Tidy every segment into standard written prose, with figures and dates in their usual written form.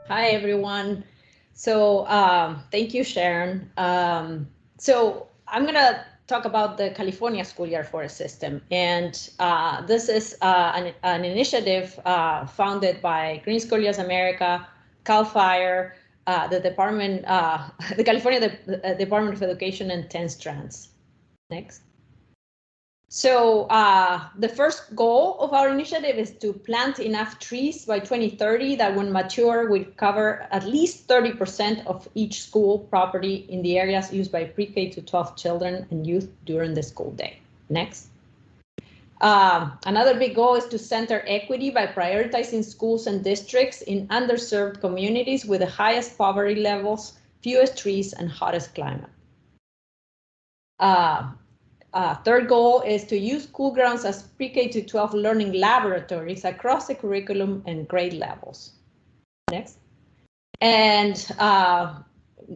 Hi, everyone. So thank you, Sharon. So I'm going to talk about the California Schoolyard Forest System. And this is an initiative founded by Green Schoolyards America, CAL FIRE, the Department, the California Department of Education, and 10 Strands. Next. So the first goal of our initiative is to plant enough trees by 2030 that when mature will cover at least 30% of each school property in the areas used by pre-K to 12 children and youth during the school day. Next. Another big goal is to center equity by prioritizing schools and districts in underserved communities with the highest poverty levels, fewest trees, and hottest climate. Third goal is to use school grounds as pre-K to 12 learning laboratories across the curriculum and grade levels. Next. And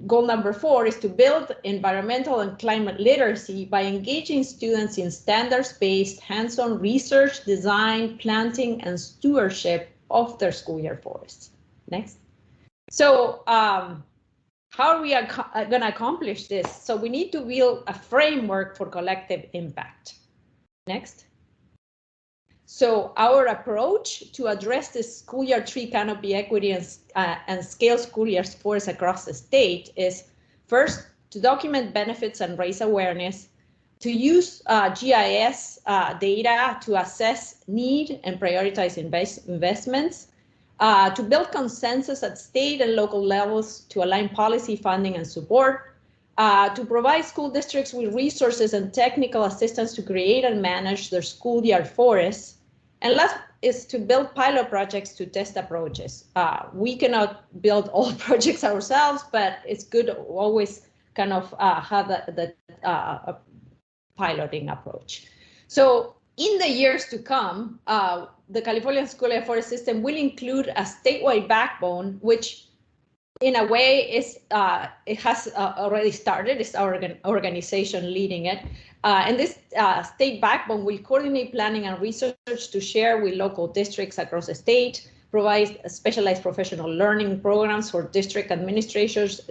goal number 4 is to build environmental and climate literacy by engaging students in standards-based hands-on research, design, planting, and stewardship of their schoolyard forests. Next. So how are we going to accomplish this? So we need to build a framework for collective impact. Next. So our approach to address this schoolyard tree canopy equity and scale schoolyard forests across the state is first to document benefits and raise awareness, to use GIS data to assess need and prioritize investments, to build consensus at state and local levels to align policy, funding, and support, to provide school districts with resources and technical assistance to create and manage their schoolyard forests, and last is to build pilot projects to test approaches. We cannot build all projects ourselves, but it's good to always kind of have the piloting approach. So in the years to come, the California Schoolyard Forest System will include a statewide backbone, which in a way is it has already started. It's our organization leading it. And this state backbone will coordinate planning and research to share with local districts across the state, provide specialized professional learning programs for district administrators,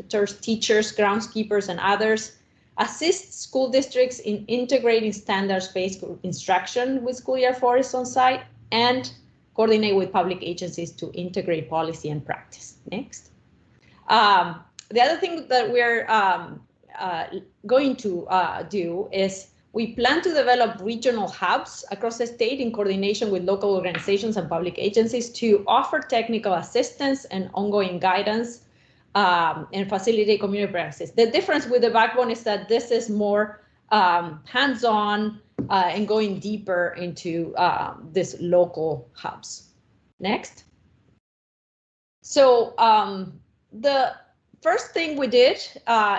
teachers, groundskeepers, and others, assist school districts in integrating standards-based instruction with schoolyard forests on site, and coordinate with public agencies to integrate policy and practice. Next. The other thing that we're going to do is we plan to develop regional hubs across the state in coordination with local organizations and public agencies to offer technical assistance and ongoing guidance and facilitate community practices. The difference with the backbone is that this is more hands-on and going deeper into these local hubs. Next. So the first thing we did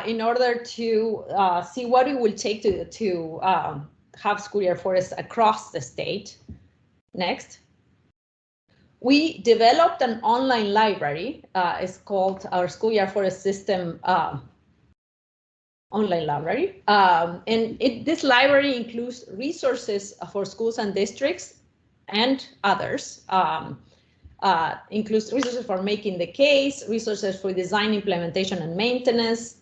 in order to see what it will take to have schoolyard forests across the state. Next. We developed an online library. It's called our Schoolyard Forest System online library. And this library includes resources for schools and districts and others. Includes resources for making the case, resources for design, implementation, and maintenance,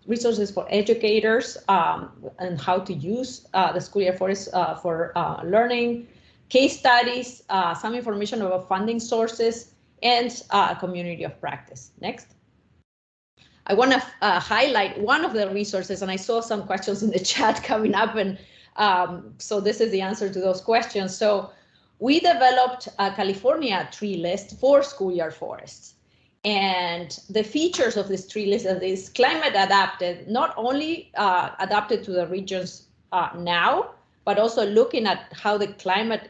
resources for educators and how to use the schoolyard forest for learning, case studies, some information about funding sources, and a community of practice. Next. I want to highlight one of the resources, and I saw some questions in the chat coming up, and so this is the answer to those questions. So we developed a California tree list for schoolyard forests. And the features of this tree list is climate adapted, not only adapted to the regions now, but also looking at how the climate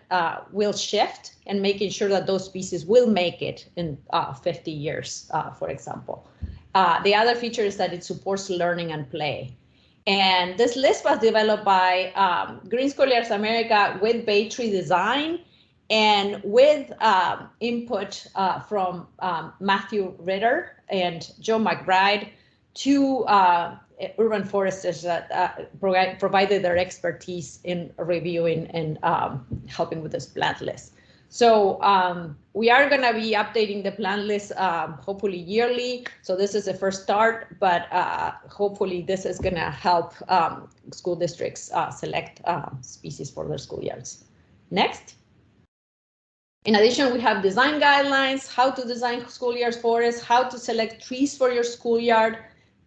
will shift and making sure that those species will make it in 50 years, for example. The other feature is that it supports learning and play. And this list was developed by Green Schoolyards America with Bay Tree Design and with input from Matthew Ritter and Joe McBride, two urban foresters that provided their expertise in reviewing and helping with this plant list. So we are going to be updating the plan list hopefully yearly. So this is the first start, but hopefully this is going to help school districts select species for their schoolyards. Next. In addition, we have design guidelines, how to design schoolyard forests, how to select trees for your schoolyard,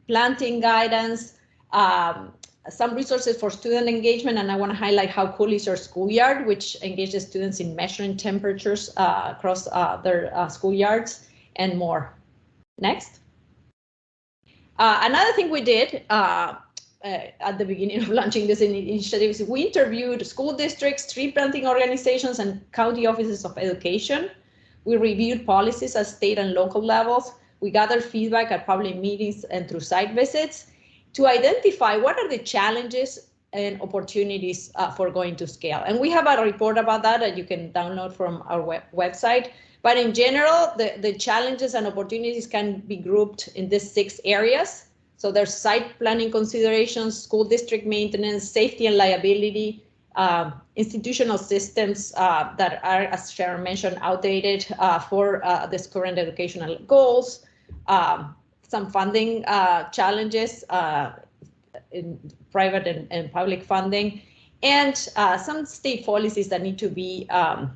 planting guidance, some resources for student engagement, and I want to highlight how cool is your schoolyard, which engages students in measuring temperatures across their schoolyards and more. Next. Another thing we did at the beginning of launching this initiative is we interviewed school districts, tree planting organizations, and county offices of education. We reviewed policies at state and local levels. We gathered feedback at public meetings and through site visits to identify what are the challenges and opportunities for going to scale. And we have a report about that you can download from our website. But in general, the challenges and opportunities can be grouped in these 6 areas. So there's site planning considerations, school district maintenance, safety and liability, institutional systems that are, as Sharon mentioned, outdated for this current educational goals, some funding challenges in private and public funding, and some state policies that need to be, I'm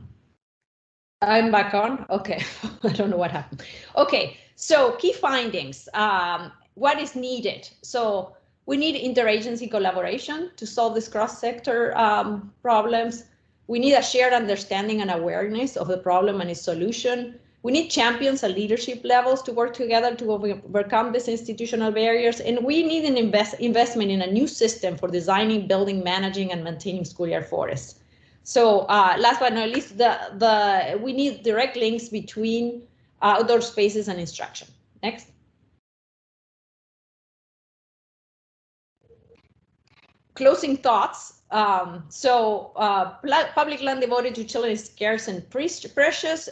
back on, okay, I don't know what happened. Okay, so key findings, what is needed? So we need interagency collaboration to solve these cross-sector problems. We need a shared understanding and awareness of the problem and its solution. We need champions at leadership levels to work together to overcome these institutional barriers. And we need an investment in a new system for designing, building, managing, and maintaining schoolyard forests. So last but not least, we need direct links between outdoor spaces and instruction. Next. Closing thoughts. Public land devoted to children is scarce and precious.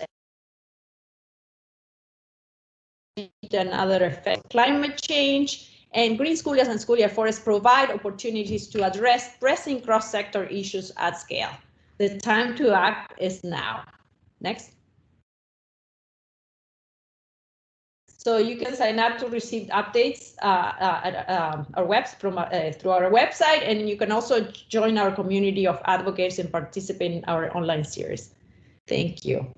And other effects, climate change, and green schoolyards and schoolyard forests provide opportunities to address pressing cross-sector issues at scale. The time to act is now. Next. So you can sign up to receive updates at through our website, and you can also join our community of advocates and participate in our online series. Thank you.